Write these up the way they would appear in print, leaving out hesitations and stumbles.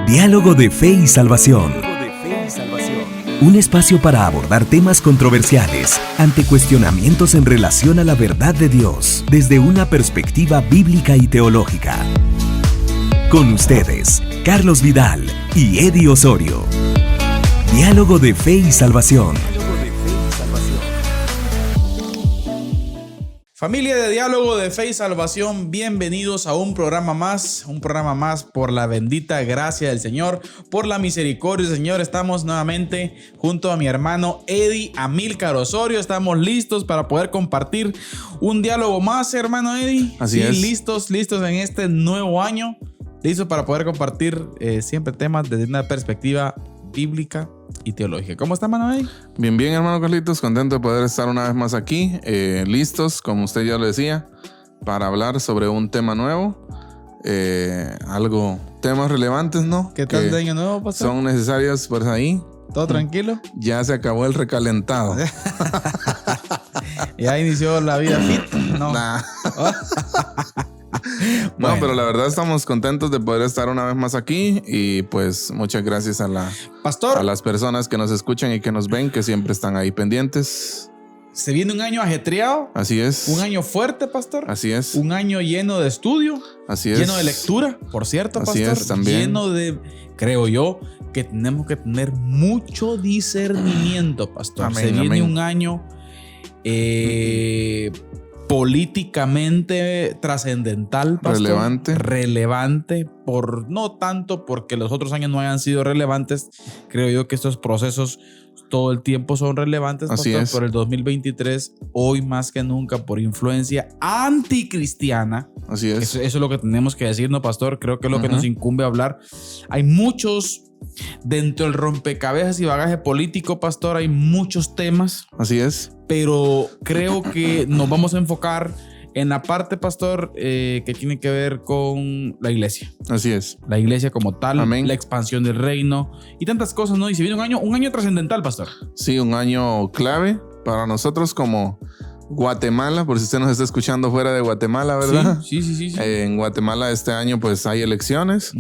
Diálogo de Fe y Salvación. Un espacio para abordar temas controversiales ante cuestionamientos en relación a la verdad de Dios desde una perspectiva bíblica y teológica. Con ustedes, Carlos Vidal y Eddie Osorio. Diálogo de Fe y Salvación. Familia de Diálogo de Fe y Salvación, bienvenidos a un programa más por la bendita gracia del Señor, por la misericordia del Señor. Estamos nuevamente junto a mi hermano Eddie Amílcar Osorio. Estamos listos para poder compartir un diálogo más, hermano Eddie. Así es. Listos en este nuevo año, listos para poder compartir siempre temas desde una perspectiva bíblica y teológica. ¿Cómo está, hermano Eddie? Bien, hermano Carlitos, contento de poder estar una vez más aquí, listos, como usted ya lo decía, para hablar sobre un tema nuevo, temas relevantes, ¿no? ¿Qué tal de año nuevo, pastor? Son necesarios, pues ahí. ¿Todo tranquilo? Ya se acabó el recalentado. ¿Ya inició la vida fit? No. Nah. Bueno. No, pero la verdad estamos contentos de poder estar una vez más aquí y pues muchas gracias a las personas que nos escuchan y que nos ven, que siempre están ahí pendientes. Se viene un año ajetreado. Así es. Un año fuerte, pastor. Así es. Un año lleno de estudio. Así es. Lleno de lectura, por cierto, Así pastor. es, también. Lleno de, creo yo, que tenemos que tener mucho discernimiento, pastor. Amén, Se viene amén. un año políticamente trascendental, pastor. Relevante, no tanto porque los otros años no hayan sido relevantes. Creo yo que estos procesos todo el tiempo son relevantes, Así pastor. es. Por el 2023, hoy más que nunca, por influencia anticristiana. Así es. Eso es lo que tenemos que decir, ¿no, pastor? Creo que es lo que nos incumbe hablar. Hay muchos, dentro del rompecabezas y bagaje político, pastor, hay muchos temas. Así es. Pero creo que nos vamos a enfocar en la parte, pastor, que tiene que ver con la iglesia. Así es. La iglesia como tal, Amén. la expansión del reino y tantas cosas, ¿no? Y se viene un año trascendental, pastor. Sí, un año clave para nosotros como Guatemala, por si usted nos está escuchando fuera de Guatemala, ¿verdad? Sí. En Guatemala este año pues hay elecciones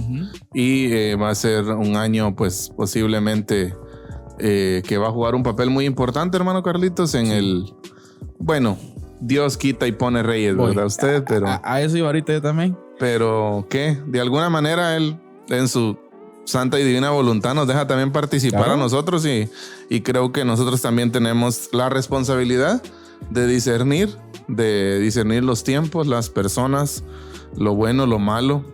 y va a ser un año pues posiblemente que va a jugar un papel muy importante, hermano Carlitos, en Dios quita y pone reyes, ¿verdad? Usted, pero... A eso iba ahorita yo también. Pero ¿qué? De alguna manera él en su santa y divina voluntad nos deja también participar a nosotros y creo que nosotros también tenemos la responsabilidad de discernir los tiempos, las personas, lo bueno, lo malo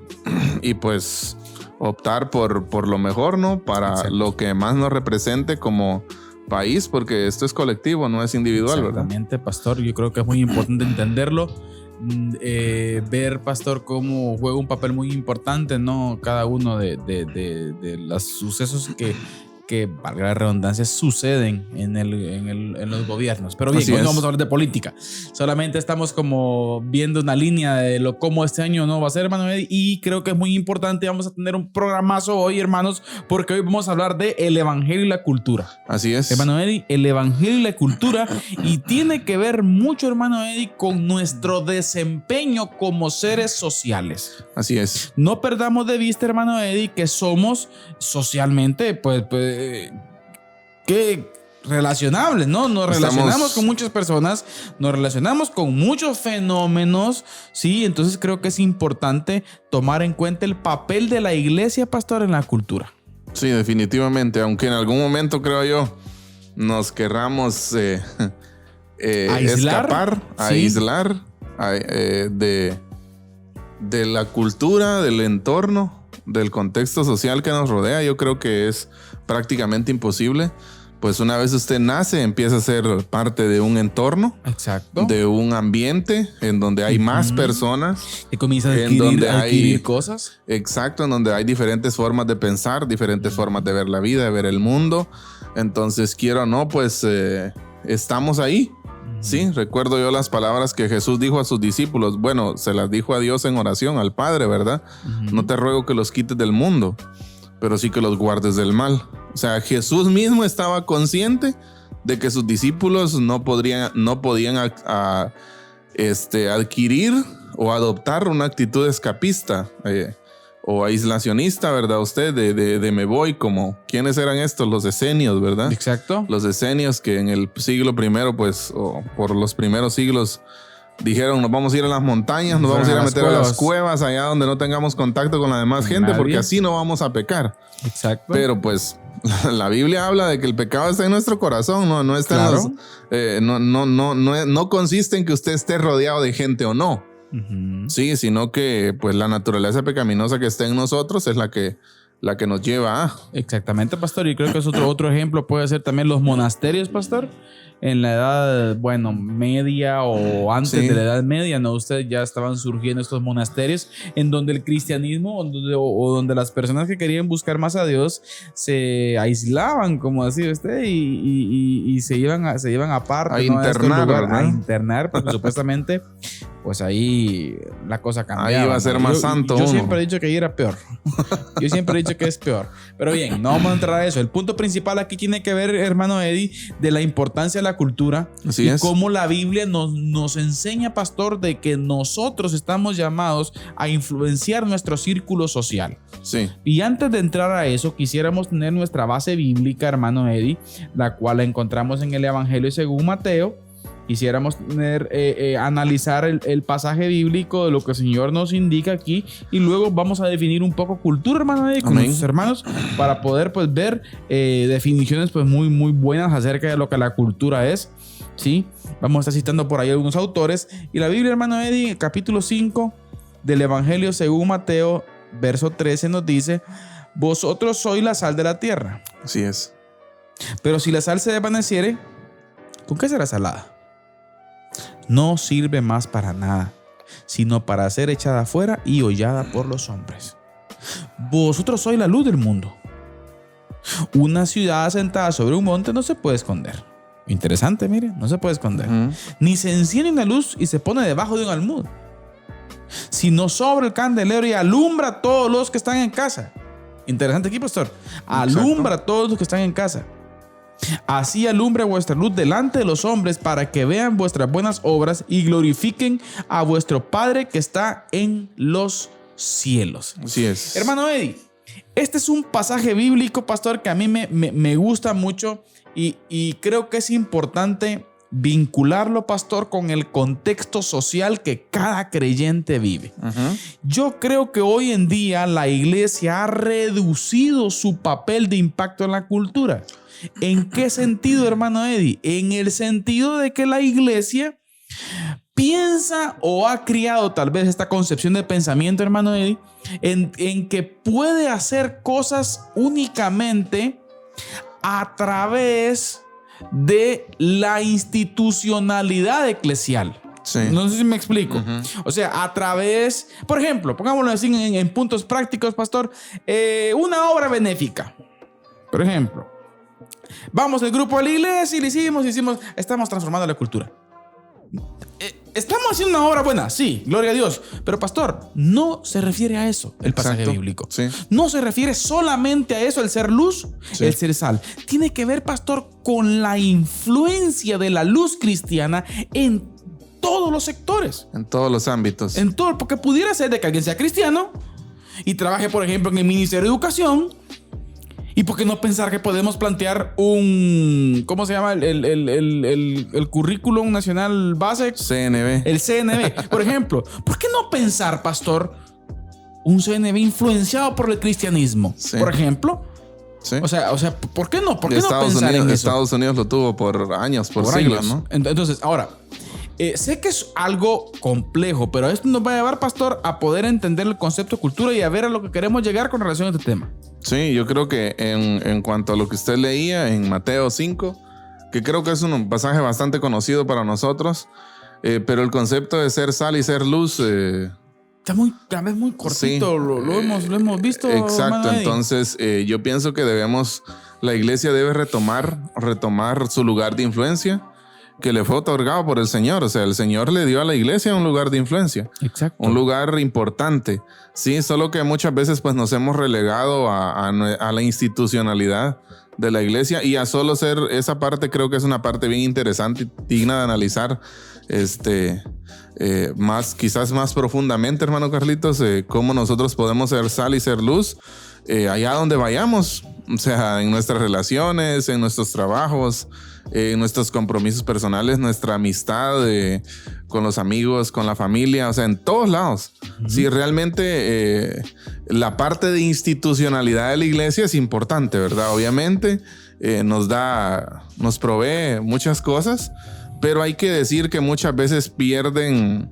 y pues optar por lo mejor, ¿no? Para Exacto. Lo que más nos represente como país, porque esto es colectivo, no es individual, ¿verdad? Exactamente, pastor. Yo creo que es muy importante entenderlo. Ver, pastor, cómo juega un papel muy importante, ¿no? Cada uno de los sucesos que valga la redundancia, suceden en los gobiernos. Pero bien, hoy no vamos a hablar de política. Solamente estamos como viendo una línea de cómo este año no va a ser, hermano Eddie. Y creo que es muy importante. Vamos a tener un programazo hoy, hermanos, porque hoy vamos a hablar de el evangelio y la cultura. Así es. Hermano Eddie, el evangelio y la cultura. Y tiene que ver mucho, hermano Eddie, con nuestro desempeño como seres sociales. Así es. No perdamos de vista, hermano Eddie, que somos socialmente, que relacionables, ¿no? Nos relacionamos con muchas personas, nos relacionamos con muchos fenómenos, ¿sí? Entonces creo que es importante tomar en cuenta el papel de la iglesia, pastor, en la cultura. Sí, definitivamente, aunque en algún momento, creo yo, nos querramos escapar, aislar de la cultura, del entorno, del contexto social que nos rodea. Yo creo que es prácticamente imposible. Pues una vez usted nace, empieza a ser parte de un entorno. Exacto. De un ambiente en donde hay más personas. Y comienza a adquirir cosas. Exacto, en donde hay diferentes formas de pensar, diferentes formas de ver la vida, de ver el mundo. Entonces, quiero o no, pues estamos ahí. Sí, recuerdo yo las palabras que Jesús dijo a sus discípulos. Bueno, se las dijo a Dios en oración, al Padre, ¿verdad? No te ruego que los quites del mundo, pero sí que los guardes del mal. O sea, Jesús mismo estaba consciente de que sus discípulos no podían adquirir o adoptar una actitud escapista o aislacionista, ¿verdad? Usted de me voy, como ¿quiénes eran estos? Los esenios, ¿verdad? Exacto. Los esenios que en el siglo primero, pues, o por los primeros siglos, dijeron, nos vamos a ir a las montañas, nos vamos a ir a meter a las cuevas, allá donde no tengamos contacto con la demás gente, porque así no vamos a pecar. Exacto. Pero pues la Biblia habla de que el pecado está en nuestro corazón, no está en los, no consiste en que usted esté rodeado de gente o no. Uh-huh. Sí, sino que pues la naturaleza pecaminosa que está en nosotros es la que nos lleva a... Exactamente, pastor. Y creo que es otro ejemplo puede ser también los monasterios, pastor. En la edad, media o antes de la edad media, ¿no? Ustedes ya estaban surgiendo estos monasterios en donde el cristianismo o donde las personas que querían buscar más a Dios se aislaban, como decía usted, y se iban aparte, a internar, a internar, porque supuestamente, pues ahí la cosa cambiaba. Ahí va a ser más santo. Yo siempre he dicho que ahí era peor. Yo siempre he dicho que es peor. Pero bien, no vamos a entrar a eso. El punto principal aquí tiene que ver, hermano Eddie, de la importancia de la cultura. Así es. Cómo la Biblia nos enseña, pastor, de que nosotros estamos llamados a influenciar nuestro círculo social. Sí. Y antes de entrar a eso, quisiéramos tener nuestra base bíblica, hermano Eddie, la cual la encontramos en el Evangelio según Mateo. Quisiéramos analizar el pasaje bíblico de lo que el Señor nos indica aquí, y luego vamos a definir un poco cultura, hermano, con nuestros hermanos, para poder pues ver definiciones pues muy, muy buenas acerca de lo que la cultura es, ¿sí? Vamos a estar citando por ahí algunos autores. Y la Biblia, hermano Eddie, capítulo 5 del Evangelio según Mateo, verso 13, nos dice: vosotros sois la sal de la tierra. Así es. Pero si la sal se desvaneciere, ¿con qué será salada? No sirve más para nada, sino para ser echada afuera y hollada por los hombres. Vosotros sois la luz del mundo. Una ciudad asentada sobre un monte no se puede esconder. Interesante, mire, no se puede esconder. Ni se enciende una luz y se pone debajo de un almud, sino sobre el candelero y alumbra a todos los que están en casa. Interesante aquí, pastor. Alumbra a todos los que están en casa. Así alumbre vuestra luz delante de los hombres, para que vean vuestras buenas obras y glorifiquen a vuestro Padre que está en los cielos. Así es. Hermano Eddie, este es un pasaje bíblico, pastor, que a mí me gusta mucho, y creo que es importante vincularlo, pastor, con el contexto social que cada creyente vive. Uh-huh. Yo creo que hoy en día la iglesia ha reducido su papel de impacto en la cultura. ¿En qué sentido, hermano Eddie? En el sentido de que la iglesia piensa o ha criado tal vez esta concepción de pensamiento, hermano Eddie, en que puede hacer cosas únicamente a través de la institucionalidad eclesial. Sí. No sé si me explico. Uh-huh. O sea, a través, por ejemplo, pongámoslo así en puntos prácticos, pastor, una obra benéfica, por ejemplo. Vamos, el grupo de la iglesia, y le hicimos, estamos transformando la cultura. Estamos haciendo una obra buena, sí, gloria a Dios. Pero, pastor, no se refiere a eso el pasaje bíblico. Sí. No se refiere solamente a eso, el ser luz, sí, el ser sal. Tiene que ver, pastor, con la influencia de la luz cristiana en todos los sectores. En todos los ámbitos. En todo, porque pudiera ser de que alguien sea cristiano y trabaje, por ejemplo, en el Ministerio de Educación. ¿Y por qué no pensar que podemos plantear ¿cómo se llama? El Currículum Nacional Base? CNB. El CNB. Por ejemplo, ¿por qué no pensar, pastor, un CNB influenciado por el cristianismo? Sí. Por ejemplo. Sí. O sea, ¿por qué no? ¿Por qué no pensar en eso? Estados Unidos lo tuvo por años, por siglos, años, ¿no? Entonces, ahora, sé que es algo complejo, pero esto nos va a llevar, pastor, a poder entender el concepto de cultura y a ver a lo que queremos llegar con relación a este tema. Sí, yo creo que en cuanto a lo que usted leía en Mateo 5, que creo que es un pasaje bastante conocido para nosotros, pero el concepto de ser sal y ser luz... Tal vez muy cortito, sí, lo hemos visto. Exacto, entonces yo pienso que la iglesia debe retomar su lugar de influencia que le fue otorgado por el Señor. O sea, el Señor le dio a la iglesia un lugar de influencia. Exacto. Un lugar importante. Sí, solo que muchas veces pues nos hemos relegado a la institucionalidad de la iglesia y a solo ser esa parte. Creo que es una parte bien interesante y digna de analizar quizás más profundamente, hermano Carlitos, cómo nosotros podemos ser sal y ser luz allá donde vayamos, o sea, en nuestras relaciones, en nuestros trabajos, en nuestros compromisos personales, nuestra amistad con los amigos, con la familia, o sea, en todos lados. Sí, realmente la parte de institucionalidad de la iglesia es importante, ¿verdad? Obviamente nos provee muchas cosas, pero hay que decir que muchas veces pierden.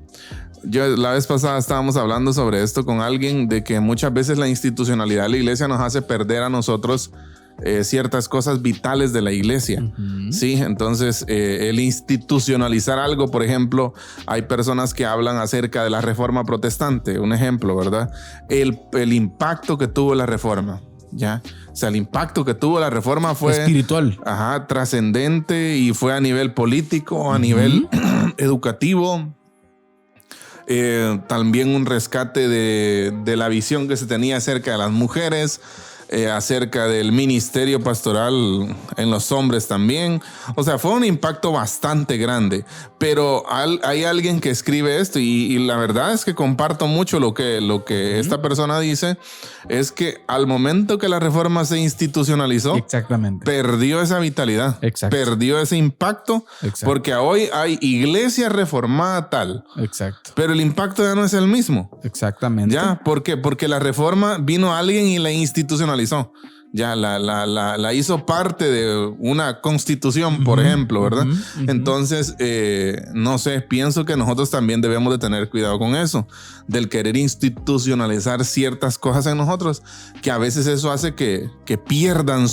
La vez pasada estábamos hablando sobre esto con alguien, de que muchas veces la institucionalidad de la iglesia nos hace perder a nosotros ciertas cosas vitales de la iglesia. Sí, entonces el institucionalizar algo, por ejemplo, hay personas que hablan acerca de la Reforma Protestante, un ejemplo, ¿verdad? El impacto que tuvo la Reforma. ¿Ya? O sea, el impacto que tuvo la Reforma fue espiritual, trascendente, y fue a nivel político, a nivel educativo. También un rescate de la visión que se tenía acerca de las mujeres, acerca del ministerio pastoral en los hombres también. O sea, fue un impacto bastante grande. Pero hay alguien que escribe esto, y la verdad es que comparto mucho lo que esta persona dice, es que al momento que la Reforma se institucionalizó, exactamente, perdió esa vitalidad, exacto, perdió ese impacto, exacto, porque hoy hay iglesia reformada tal, exacto, pero el impacto ya no es el mismo. Exactamente. ¿Ya? ¿Por qué? Porque la Reforma vino alguien y la institucionalizó. Ya la hizo parte de una constitución, por ejemplo, ¿verdad? Entonces, no sé, pienso que nosotros también debemos de tener cuidado con eso, del querer institucionalizar ciertas cosas en nosotros, que a veces eso hace que pierdan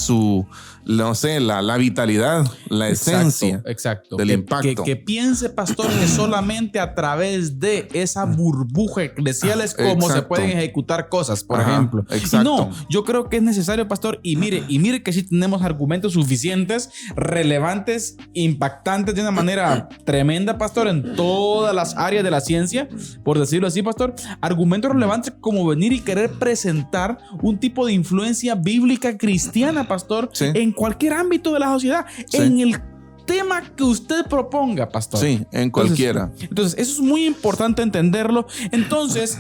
la vitalidad, la esencia, exacto, del impacto. Que piense, pastor, que solamente a través de esa burbuja eclesial es como se pueden ejecutar cosas, por ejemplo. Exacto. No, yo creo que es necesario, pastor, y mire que sí tenemos argumentos suficientes, relevantes, impactantes de una manera tremenda, pastor, en todas las áreas de la ciencia, por decirlo así, pastor. Argumentos relevantes como venir y querer presentar un tipo de influencia bíblica cristiana, pastor, sí, en cualquier ámbito de la sociedad, sí, en el tema que usted proponga, pastor. Sí, en cualquiera. Entonces, eso es muy importante entenderlo. Entonces,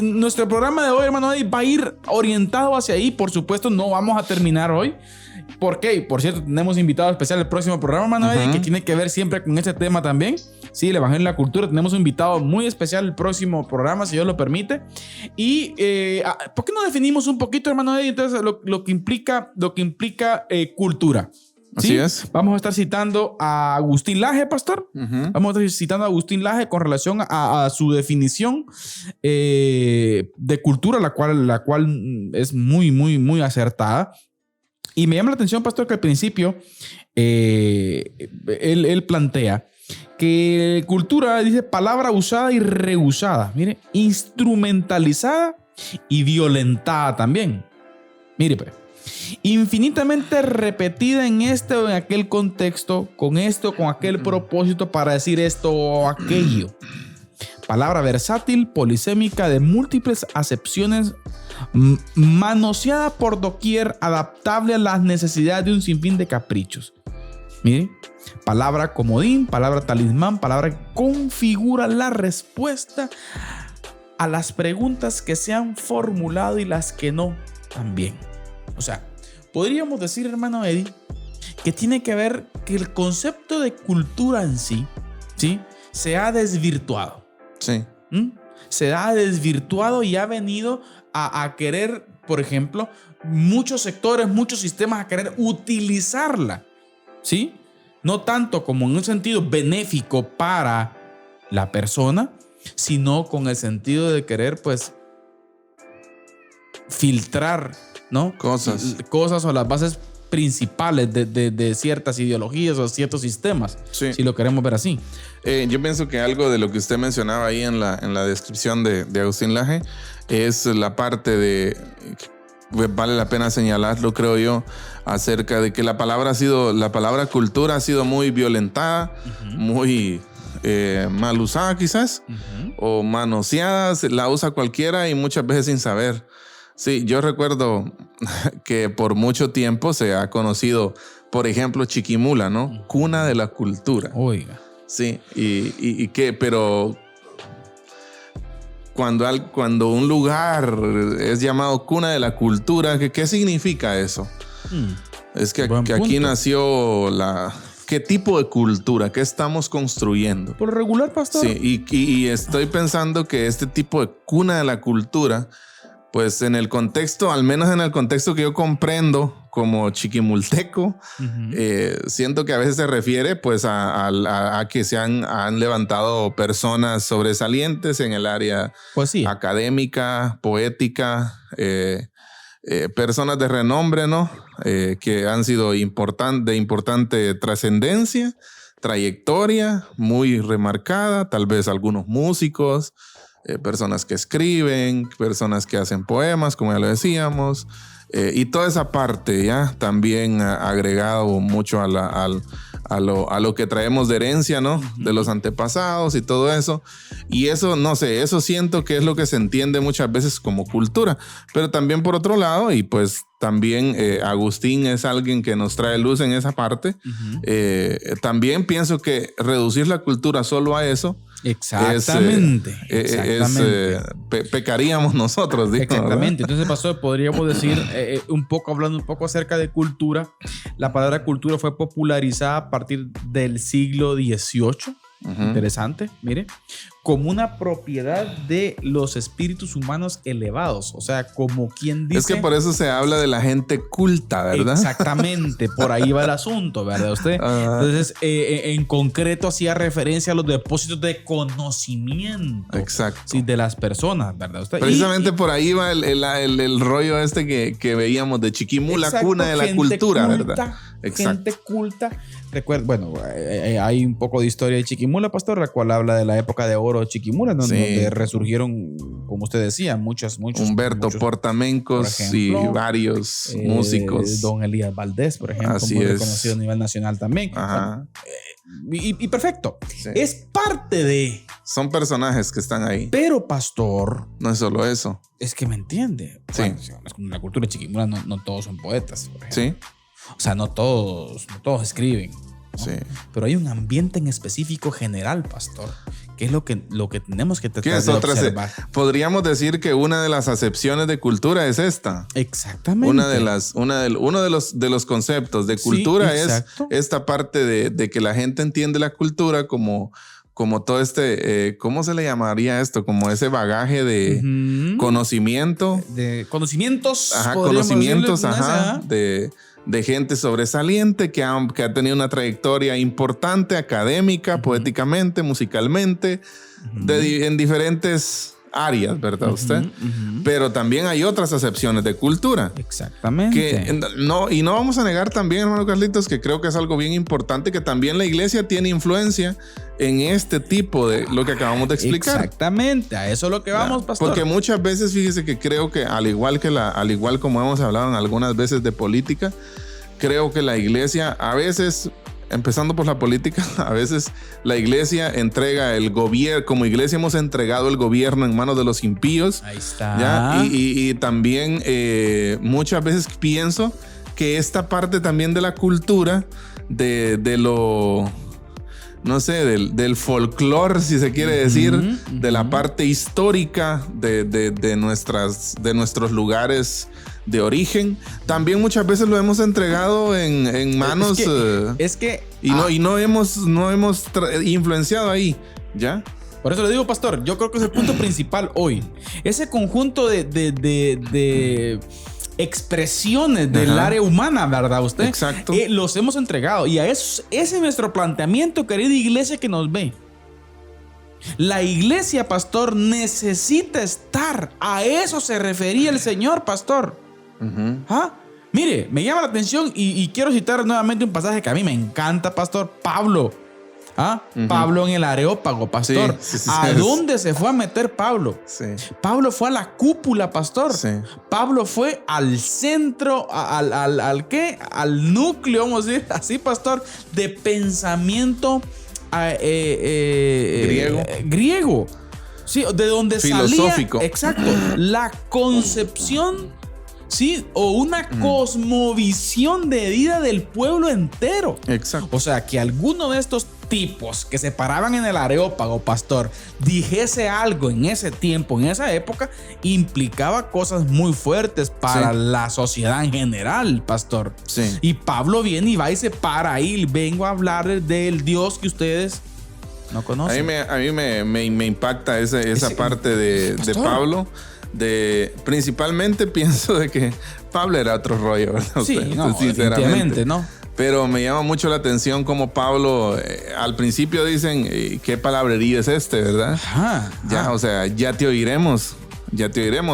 nuestro programa de hoy, hermano Eddie, va a ir orientado hacia ahí. Por supuesto, no vamos a terminar hoy. ¿Por qué? Por cierto, tenemos invitado especial el próximo programa, hermano Eddie, que tiene que ver siempre con este tema también. Sí, el Evangelio y la cultura. Tenemos un invitado muy especial el próximo programa, si Dios lo permite. Y, ¿por qué no definimos un poquito, hermano Eddie, entonces, lo que implica cultura? ¿Sí? Así es. Vamos a estar citando a Agustín Laje, pastor. Vamos a estar citando a Agustín Laje con relación a su definición de cultura, la cual es muy, muy, muy acertada. Y me llama la atención, pastor, que al principio él plantea que cultura, dice, palabra usada y reusada. Mire, instrumentalizada y violentada también. Mire, pues. Infinitamente repetida en este o en aquel contexto, con esto o con aquel propósito, para decir esto o aquello. Palabra versátil, polisémica, de múltiples acepciones, manoseada por doquier, adaptable a las necesidades de un sinfín de caprichos. Mire, palabra comodín, palabra talismán, palabra que configura la respuesta a las preguntas que se han formulado y las que no también. O sea, podríamos decir, hermano Eddie, que tiene que ver que el concepto de cultura en sí, ¿sí?, se ha desvirtuado. Sí. Se ha desvirtuado y ha venido a querer, por ejemplo, muchos sectores, muchos sistemas a querer utilizarla, ¿sí? No tanto como en un sentido benéfico para la persona, sino con el sentido de querer, pues, filtrar, ¿no?, cosas o las bases principales de ciertas ideologías o ciertos sistemas, sí, si lo queremos ver así. Yo pienso que algo de lo que usted mencionaba ahí en la descripción de Agustín Laje es la parte de, vale la pena señalarlo, creo yo, acerca de que la palabra cultura ha sido muy violentada, muy mal usada quizás, o manoseada, la usa cualquiera y muchas veces sin saber. Sí, yo recuerdo que por mucho tiempo se ha conocido, por ejemplo, Chiquimula, ¿no? Cuna de la cultura. Oiga. Sí, y que, pero cuando un lugar es llamado cuna de la cultura, ¿qué significa eso? Es que aquí nació ¿qué tipo de cultura? ¿Qué estamos construyendo? Por regular, pastor. Sí, y estoy pensando que este tipo de cuna de la cultura, pues en el contexto, al menos en el contexto que yo comprendo como chiquimulteco, siento que a veces se refiere pues a que se han levantado personas sobresalientes en el área académica, poética, personas de renombre, ¿no? Que han sido de importante trascendencia, trayectoria muy remarcada, tal vez algunos músicos, personas que escriben, personas que hacen poemas, como ya lo decíamos, y toda esa parte ya también ha agregado mucho a lo que traemos de herencia, ¿no? De los antepasados y todo eso. Y eso, no sé, eso siento que es lo que se entiende muchas veces como cultura. Pero también por otro lado, y pues también Agustín es alguien que nos trae luz en esa parte, también pienso que reducir la cultura solo a eso, exactamente. Pecaríamos nosotros, digo, exactamente. ¿verdad? Entonces, pastor, podríamos decir hablando un poco acerca de cultura. La palabra cultura fue popularizada a partir del siglo XVIII. Interesante, mire, como una propiedad de los espíritus humanos elevados, o sea, como quien dice... Es que por eso se habla de la gente culta, ¿verdad? Exactamente, por ahí va el asunto, ¿verdad usted? Entonces, en concreto hacía referencia a los depósitos de conocimiento. Exacto. Sí, de las personas, ¿verdad usted? Precisamente por ahí va el rollo que veíamos de Chiquimula, exacto, cuna de la cultura, culta, ¿verdad? Exacto. Gente culta. Recuerda, bueno, hay un poco de historia de Chiquimula, pastor, la cual habla de la época de oro de Chiquimula, donde resurgieron, como usted decía, muchos Humberto Portamencos, ejemplo, y varios músicos. Don Elías Valdés, por ejemplo, así muy es, reconocido a nivel nacional también. Ajá. Y perfecto. Sí. Es parte de... Son personajes que están ahí. Pero, pastor... No es solo eso. Es que me entiende. Sí. Bueno, en la cultura de Chiquimula no todos son poetas, por ejemplo. Sí. O sea, no todos escriben, ¿no? Sí. Pero hay un ambiente en específico general, pastor, que es lo que tenemos que tratar de observar. Podríamos decir que una de las acepciones de cultura es esta. Exactamente. Uno de los conceptos de cultura, sí, es esta parte de que la gente entiende la cultura como todo ¿cómo se le llamaría esto? Como ese bagaje de conocimiento. De conocimientos. Ajá, conocimientos, de gente sobresaliente que ha tenido una trayectoria importante, académica, poéticamente, musicalmente, en diferentes áreas, ¿verdad usted? Pero también hay otras acepciones de cultura. Exactamente. Y no vamos a negar también, hermano Carlitos, que creo que es algo bien importante, que también la iglesia tiene influencia en este tipo de lo que acabamos de explicar. Exactamente, a eso es lo que vamos, pastor. Porque muchas veces, fíjese que creo que al igual como hemos hablado en algunas veces de política, creo que la iglesia a veces, empezando por la política, a veces la iglesia entrega el gobierno, como iglesia hemos entregado el gobierno en manos de los impíos. Ahí está. ¿ya? Y también muchas veces pienso que esta parte también de la cultura, de lo... no sé, del folclore, si se quiere decir, de la parte histórica de nuestros lugares de origen, también muchas veces lo hemos entregado en manos y no hemos influenciado ahí, ¿ya? Por eso le digo, pastor, yo creo que es el punto principal hoy. Ese conjunto de expresiones del área humana, ¿verdad usted? Exacto. Los hemos entregado y ese es nuestro planteamiento, querida iglesia que nos ve. La iglesia, pastor, necesita estar. A eso se refería el Señor, pastor. Mire, me llama la atención y quiero citar nuevamente un pasaje que a mí me encanta, pastor. Pablo. Pablo en el Areópago, pastor. Sí, ¿A dónde se fue a meter Pablo? Sí. Pablo fue a la cúpula, pastor. Sí. Pablo fue al centro, ¿al qué? Al núcleo, vamos a decir así, pastor, de pensamiento griego. Sí, de donde filosófico. Salía, exacto, la concepción ¿sí? O una cosmovisión de vida del pueblo entero. Exacto. O sea, que alguno de estos tipos que se paraban en el Areópago, pastor, dijese algo en ese tiempo, en esa época, implicaba cosas muy fuertes para la sociedad en general, pastor. Sí. Y Pablo viene y va y se para ahí. Vengo a hablar del Dios que ustedes no conocen. A mí me impacta esa parte de Pablo. Principalmente pienso de que Pablo era otro rollo, ¿verdad? Sí, no, definitivamente, ¿no? Pero me llama mucho la atención como Pablo, al principio dicen, ¿qué palabrería es este, verdad? Ya, o sea, ya te oiremos,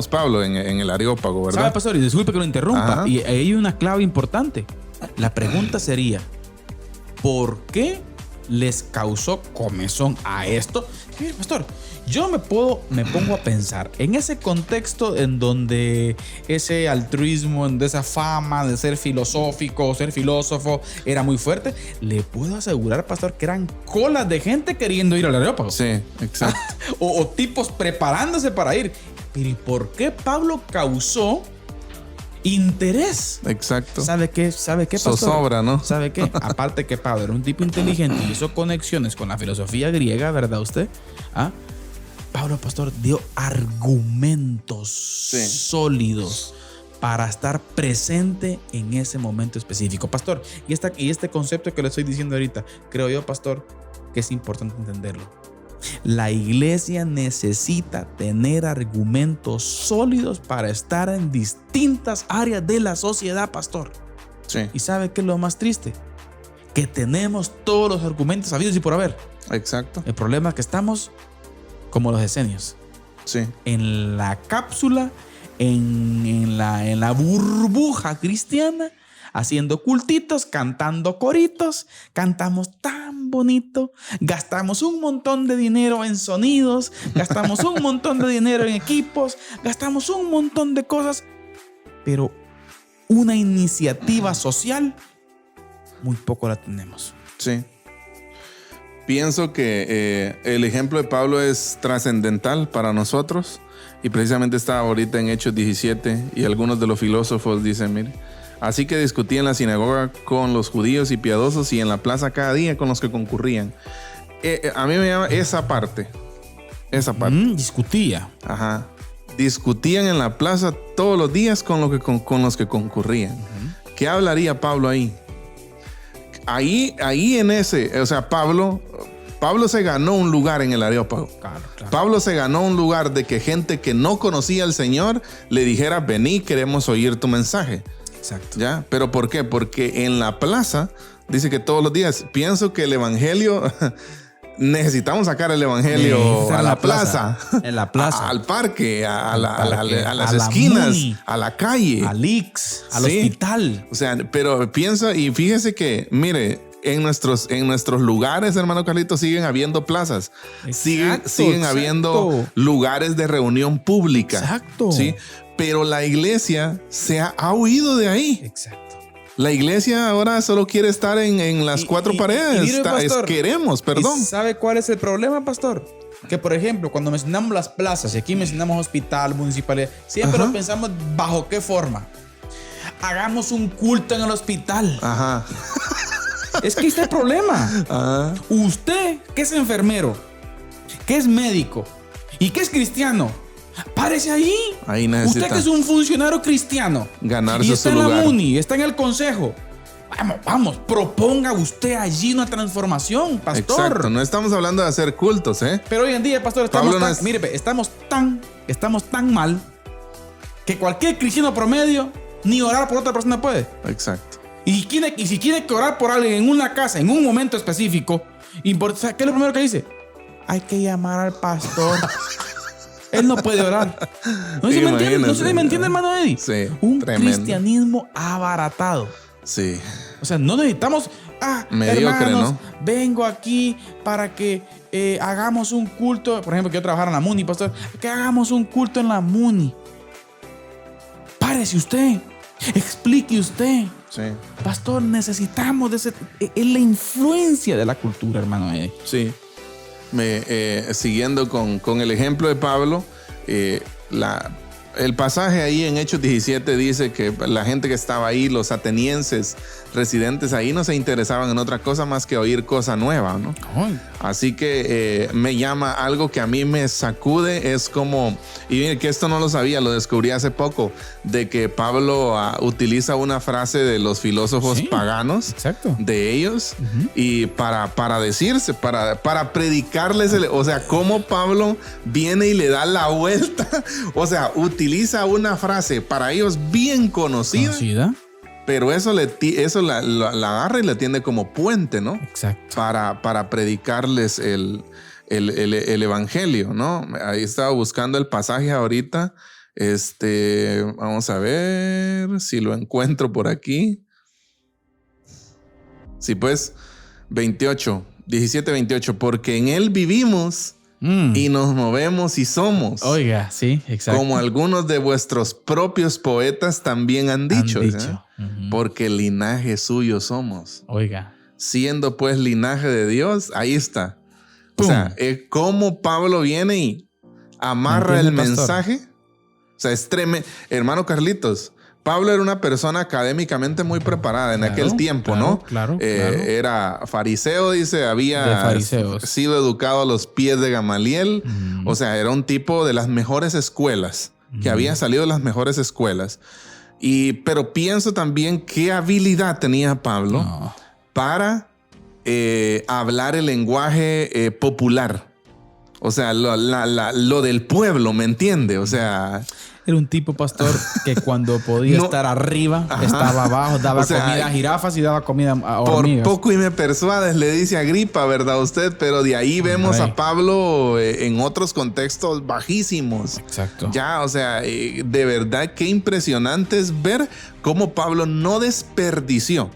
Pablo, en el Areópago, ¿verdad? ¿Sabe, pastor? Y disculpe que lo interrumpa. Y ahí hay una clave importante. La pregunta sería, ¿por qué les causó comezón a esto? Mire, pastor, yo me pongo a pensar en ese contexto en donde ese altruismo, de esa fama de ser filosófico, ser filósofo, era muy fuerte. Le puedo asegurar, pastor, que eran colas de gente queriendo ir al Areópago. Sí, exacto. o tipos preparándose para ir. Pero ¿y por qué Pablo causó interés? Exacto. ¿Sabe qué, pastor? Zozobra, ¿no? ¿Sabe qué? Aparte que Pablo era un tipo inteligente y hizo conexiones con la filosofía griega, ¿verdad usted? Pablo, pastor, dio argumentos sólidos para estar presente en ese momento específico. Pastor, y este concepto que le estoy diciendo ahorita, creo yo, pastor, que es importante entenderlo. La iglesia necesita tener argumentos sólidos para estar en distintas áreas de la sociedad, pastor. Sí. ¿Y sabe qué es lo más triste? Que tenemos todos los argumentos habidos y por haber. Exacto. El problema es que estamos como los esenios. Sí. En la cápsula, en la burbuja cristiana, haciendo cultitos, cantando coritos, cantamos tan bonito, gastamos un montón de dinero en sonidos, gastamos un montón de dinero en equipos, gastamos un montón de cosas, pero una iniciativa social muy poco la tenemos. Sí. Pienso que el ejemplo de Pablo es trascendental para nosotros y precisamente está ahorita en Hechos 17 y algunos de los filósofos dicen, mire, así que discutía en la sinagoga con los judíos y piadosos y en la plaza cada día con los que concurrían. A mí me llama esa parte. Discutía. Ajá. Discutían en la plaza todos los días con los que concurrían. ¿Qué hablaría Pablo ahí? Ahí en ese, o sea, Pablo se ganó un lugar en el Areópago. Claro. Pablo se ganó un lugar de que gente que no conocía al Señor le dijera, vení, queremos oír tu mensaje. Exacto. ¿Ya? ¿Pero por qué? Porque en la plaza, dice que todos los días, pienso que el evangelio, necesitamos sacar el evangelio a la plaza. En la plaza. Al parque, a las esquinas, Muni, a la calle. Al Ix, al hospital. O sea, pero piensa y fíjese que, mire, en nuestros lugares, hermano Carlito, siguen habiendo plazas. Siguen habiendo lugares de reunión pública. Exacto. ¿Sí? Pero la iglesia se ha huido de ahí. Exacto. La iglesia ahora solo quiere estar en las cuatro paredes. Mire, pastor, perdón. ¿Y sabe cuál es el problema, pastor? Que, por ejemplo, cuando mencionamos las plazas, y aquí mencionamos hospital, municipalidad, siempre lo pensamos bajo qué forma. Hagamos un culto en el hospital. Ajá. Es que este es el problema. Usted, que es enfermero, que es médico y que es cristiano, párese ahí. Ahí necesita. Usted que es un funcionario cristiano ganarse y está su en lugar. la MUNI, está en el consejo. Vamos, proponga usted allí una transformación, pastor. Exacto, no estamos hablando de hacer cultos, ¿eh? Pero hoy en día, pastor, estamos tan mal que cualquier cristiano promedio ni orar por otra persona puede. Exacto. Y si tiene que orar por alguien en una casa, en un momento específico, ¿qué es lo primero que dice? Hay que llamar al pastor. Él no puede orar. ¿No se me entiende, hermano Eddie? Sí, un tremendo. cristianismo abaratado. Sí. O sea, no necesitamos... mediocre, hermanos, ¿no? Vengo aquí para que hagamos un culto. Por ejemplo, quiero trabajar en la MUNI, pastor. Que hagamos un culto en la MUNI. Párese usted. Explique usted. Sí. Pastor, necesitamos es la influencia de la cultura, hermano Eddie. Sí. Siguiendo con el ejemplo de Pablo, el pasaje ahí en Hechos 17 dice que la gente que estaba ahí, los atenienses residentes ahí, no se interesaban en otra cosa más que oír cosa nueva, ¿no? Así que me llama algo que a mí me sacude, es como, y mire que esto no lo sabía, lo descubrí hace poco, de que Pablo utiliza una frase de los filósofos paganos, exacto, de ellos, y para decirse, para predicarles, o sea, cómo Pablo viene y le da la vuelta, o sea, utiliza una frase para ellos bien conocida. Pero eso la agarra y la tiene como puente, ¿no? Exacto. Para predicarles el evangelio, ¿no? Ahí estaba buscando el pasaje ahorita. Vamos a ver si lo encuentro por aquí. Sí, pues, 17-28. Porque en él vivimos y nos movemos y somos. Oiga, sí, exacto. Como algunos de vuestros propios poetas también han dicho. Porque linaje suyo somos. Oiga. Siendo pues linaje de Dios, ahí está. ¡Pum! O sea, cómo Pablo viene y amarra el mensaje. O sea, es tremendo. Hermano Carlitos, Pablo era una persona académicamente muy preparada en aquel tiempo, ¿no? Claro. Era fariseo, dice, había sido educado a los pies de Gamaliel. O sea, era un tipo de las mejores escuelas, que había salido de las mejores escuelas. Pero pienso también qué habilidad tenía Pablo para hablar el lenguaje popular. O sea, lo del pueblo, ¿me entiende? O sea... Era un tipo, pastor, que cuando podía estar arriba, estaba abajo, daba comida a jirafas y daba comida a hormigas. Por poco y me persuades, le dice Agripa, ¿verdad usted? Pero de ahí vemos a Pablo en otros contextos bajísimos. Exacto. Ya, o sea, de verdad qué impresionante es ver cómo Pablo no desperdició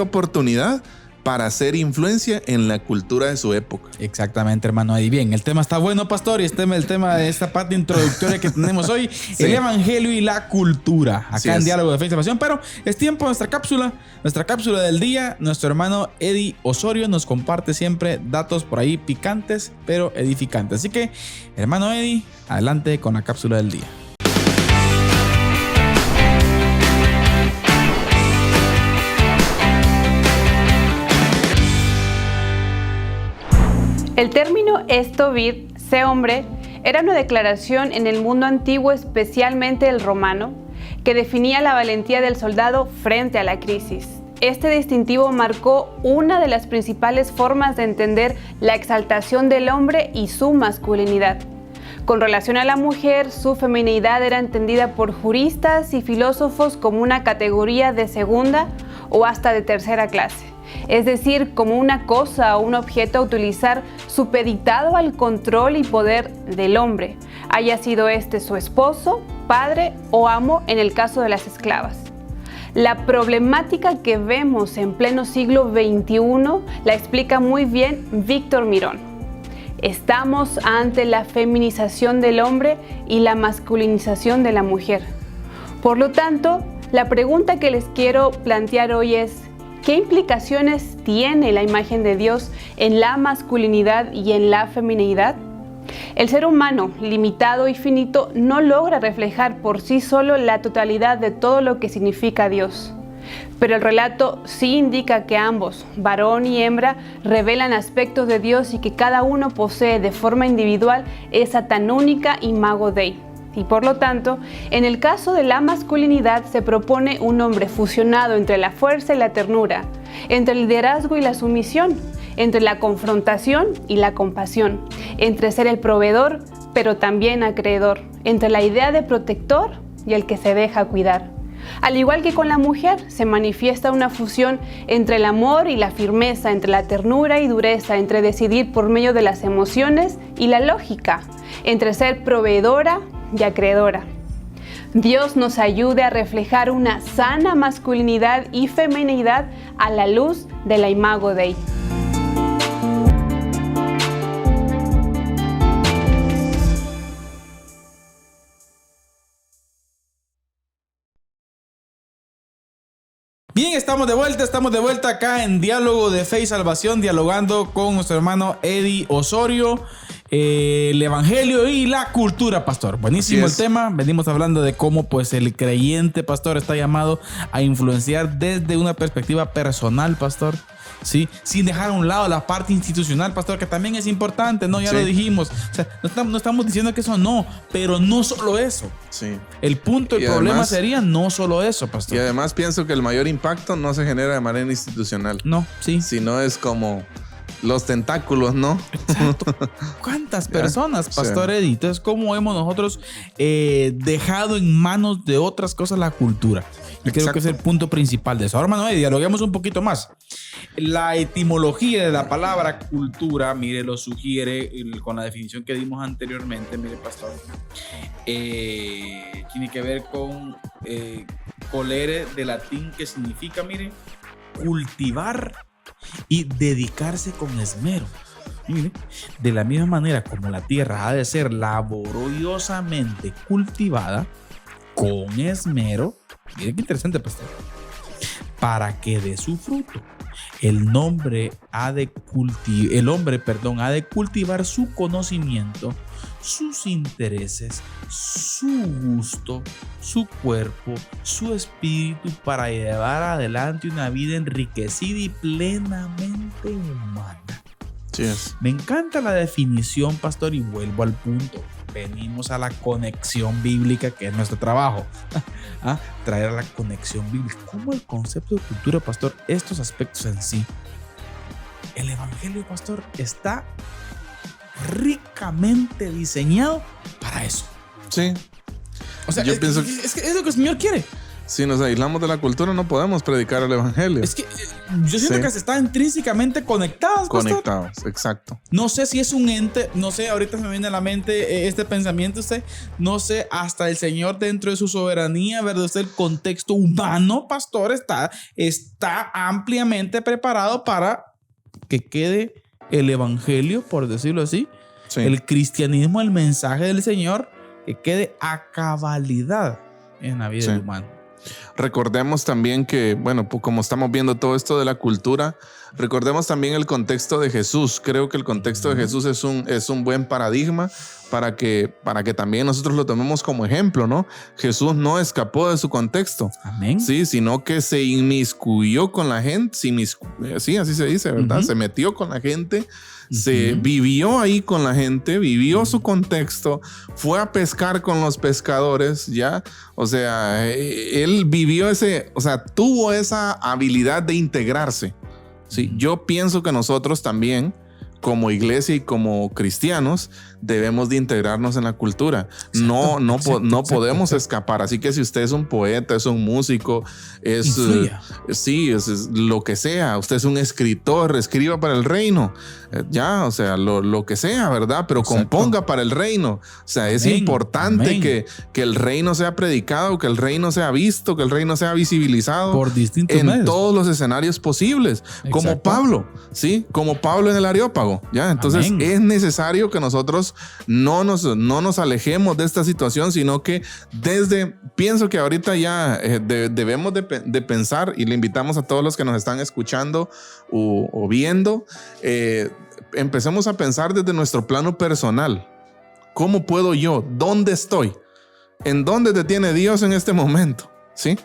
oportunidad para hacer influencia en la cultura de su época. Exactamente, hermano. Ahí bien, el tema está bueno, pastor, y el tema de esta parte introductoria que tenemos hoy, el evangelio y la cultura, acá en Diálogo de Fe y Salvación. Pero es tiempo de nuestra cápsula del día. Nuestro hermano Eddie Osorio nos comparte siempre datos por ahí picantes, pero edificantes. Así que, hermano Eddie, adelante con la cápsula del día. El término esto vid, sé hombre, era una declaración en el mundo antiguo, especialmente el romano, que definía la valentía del soldado frente a la crisis. Este distintivo marcó una de las principales formas de entender la exaltación del hombre y su masculinidad. Con relación a la mujer, su feminidad era entendida por juristas y filósofos como una categoría de segunda o hasta de tercera clase. Es decir, como una cosa o un objeto a utilizar supeditado al control y poder del hombre, haya sido este su esposo, padre o amo en el caso de las esclavas. La problemática que vemos en pleno siglo XXI la explica muy bien Víctor Mirón. Estamos ante la feminización del hombre y la masculinización de la mujer. Por lo tanto, la pregunta que les quiero plantear hoy es: ¿qué implicaciones tiene la imagen de Dios en la masculinidad y en la feminidad? El ser humano, limitado y finito, no logra reflejar por sí solo la totalidad de todo lo que significa Dios. Pero el relato sí indica que ambos, varón y hembra, revelan aspectos de Dios y que cada uno posee de forma individual esa tan única imago Dei. Y por lo tanto, en el caso de la masculinidad se propone un hombre fusionado entre la fuerza y la ternura, entre el liderazgo y la sumisión, entre la confrontación y la compasión, entre ser el proveedor pero también acreedor, entre la idea de protector y el que se deja cuidar. Al igual que con la mujer, se manifiesta una fusión entre el amor y la firmeza, entre la ternura y dureza, entre decidir por medio de las emociones y la lógica, entre ser proveedora y acreedora. Dios nos ayude a reflejar una sana masculinidad y feminidad a la luz de la imago Dei. Bien, estamos de vuelta acá en Diálogo de Fe y Salvación, dialogando con nuestro hermano Eddie Osorio. El evangelio y la cultura, pastor. Buenísimo el tema. Venimos hablando de cómo pues el creyente, pastor, está llamado a influenciar desde una perspectiva personal, pastor. Sí, sin dejar a un lado la parte institucional, pastor, que también es importante, ¿no? Ya lo dijimos. O sea, no estamos diciendo que eso no, pero no solo eso. Sí. El punto, el problema sería no solo eso, pastor. Y además pienso que el mayor impacto no se genera de manera institucional. No, sí. Sino es como los tentáculos, ¿no? Exacto. ¿Cuántas personas, pastor Eddie? Entonces, ¿cómo hemos nosotros dejado en manos de otras cosas la cultura? Y creo que es el punto principal de eso. Ahora, hermano, dialoguemos un poquito más. La etimología de la palabra cultura, mire, lo sugiere con la definición que dimos anteriormente, mire, pastor. Tiene que ver con colere, de latín, que significa, mire, cultivar y dedicarse con esmero. Mire, de la misma manera como la tierra ha de ser laboriosamente cultivada con esmero, mire qué interesante, pastor, para que dé su fruto. El hombre ha de cultivar su conocimiento, sus intereses, su gusto, su cuerpo, su espíritu, para llevar adelante una vida enriquecida y plenamente humana. Sí es. Me encanta la definición, pastor, y vuelvo al punto. Venimos a la conexión bíblica, que es nuestro trabajo. Traer a la conexión bíblica. ¿Cómo el concepto de cultura, pastor, estos aspectos en sí? El evangelio, pastor, está ricamente diseñado para eso. Sí. O sea, yo pienso que es lo que el Señor quiere. Si nos aislamos de la cultura, no podemos predicar el evangelio. Es que yo siento que están intrínsecamente conectados, pastor. Conectados, exacto. No sé si es un ente, no sé, ahorita se me viene a la mente este pensamiento, no sé, hasta el Señor dentro de su soberanía, ¿verdad? El contexto humano, pastor, está ampliamente preparado para que quede el evangelio, por decirlo así, el cristianismo, el mensaje del Señor, que quede a cabalidad en la vida del humano. Recordemos también que, bueno, pues como estamos viendo todo esto de la cultura, recordemos también el contexto de Jesús. Creo que el contexto de Jesús es un buen paradigma para que también nosotros lo tomemos como ejemplo, ¿no? Jesús no escapó de su contexto. Amén. Sí, sino que se inmiscuyó con la gente, sí, así se dice, ¿verdad? Se metió con la gente. Se vivió ahí con la gente, vivió su contexto, fue a pescar con los pescadores, ¿ya? O sea, él vivió tuvo esa habilidad de integrarse, ¿sí? Yo pienso que nosotros también, como iglesia y como cristianos, debemos de integrarnos en la cultura. No podemos escapar. Así que si usted es un poeta, es un músico, es lo que sea. Usted es un escritor, escriba para el reino. Lo que sea, ¿verdad? Pero componga para el reino. O sea, es importante que el reino sea predicado, que el reino sea visto, que el reino sea visibilizado por distintos en medios, todos los escenarios posibles. Como Pablo, ¿sí? Como Pablo en el Areópago, ¿ya? Entonces es necesario que nosotros no nos alejemos de esta situación, sino que pienso que ahorita ya debemos de pensar, y le invitamos a todos los que nos están escuchando o viendo, empecemos a pensar desde nuestro plano personal. ¿Cómo puedo yo? ¿Dónde estoy? ¿En dónde te tiene Dios en este momento? ¿Sí?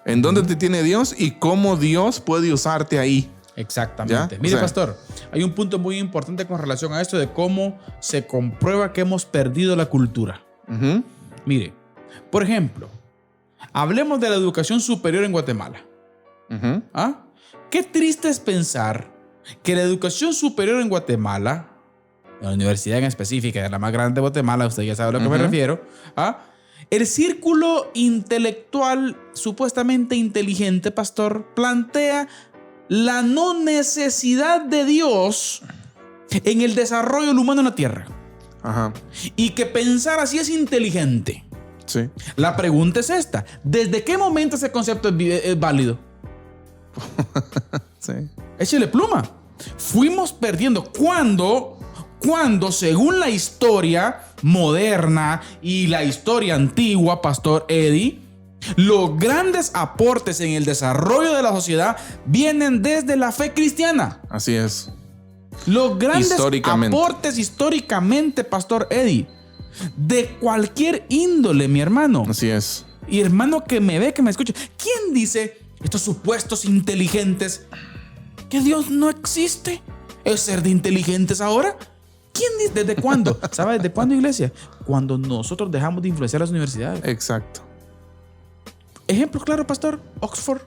¿En dónde te tiene Dios y cómo Dios puede usarte ahí? Exactamente. ¿Ya? Mire, pastor, hay un punto muy importante con relación a esto de cómo se comprueba que hemos perdido la cultura. Mire, por ejemplo, hablemos de la educación superior en Guatemala. Qué triste es pensar que la educación superior en Guatemala, la universidad en específica, la más grande de Guatemala, usted ya sabe a lo que me refiero, el círculo intelectual supuestamente inteligente, pastor, plantea la no necesidad de Dios en el desarrollo del humano en la tierra. Y que pensar así es inteligente. Sí. La pregunta es esta: ¿desde qué momento ese concepto es válido? Sí. Échale pluma. Fuimos perdiendo cuando, según la historia moderna y la historia antigua, pastor Eddie, los grandes aportes en el desarrollo de la sociedad vienen desde la fe cristiana. Así es. Los grandes históricamente. aportes históricamente, Pastor Eddie, de cualquier índole, mi hermano. Así es. Y hermano que me ve, que me escucha. ¿Quién dice estos supuestos inteligentes que Dios no existe? ¿Es ser de inteligentes ahora? ¿Quién dice? ¿Desde cuándo? ¿Sabes desde cuándo, iglesia? Cuando nosotros dejamos de influenciar las universidades. Exacto. Ejemplo claro, pastor. Oxford,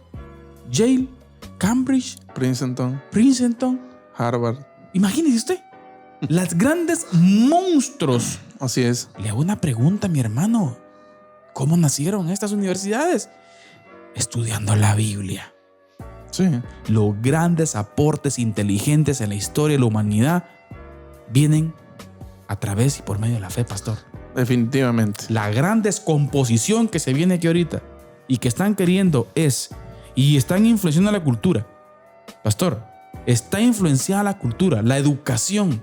Yale, Cambridge, Princeton. Harvard. Imagínese usted. Las grandes monstruos. Así es. Le hago una pregunta, mi hermano. ¿Cómo nacieron estas universidades? Estudiando la Biblia. Sí. Los grandes aportes inteligentes en la historia de la humanidad vienen a través y por medio de la fe, pastor. Definitivamente. La gran descomposición que se viene aquí ahorita y que están queriendo y están influenciando la cultura. Pastor, está influenciada la cultura, la educación.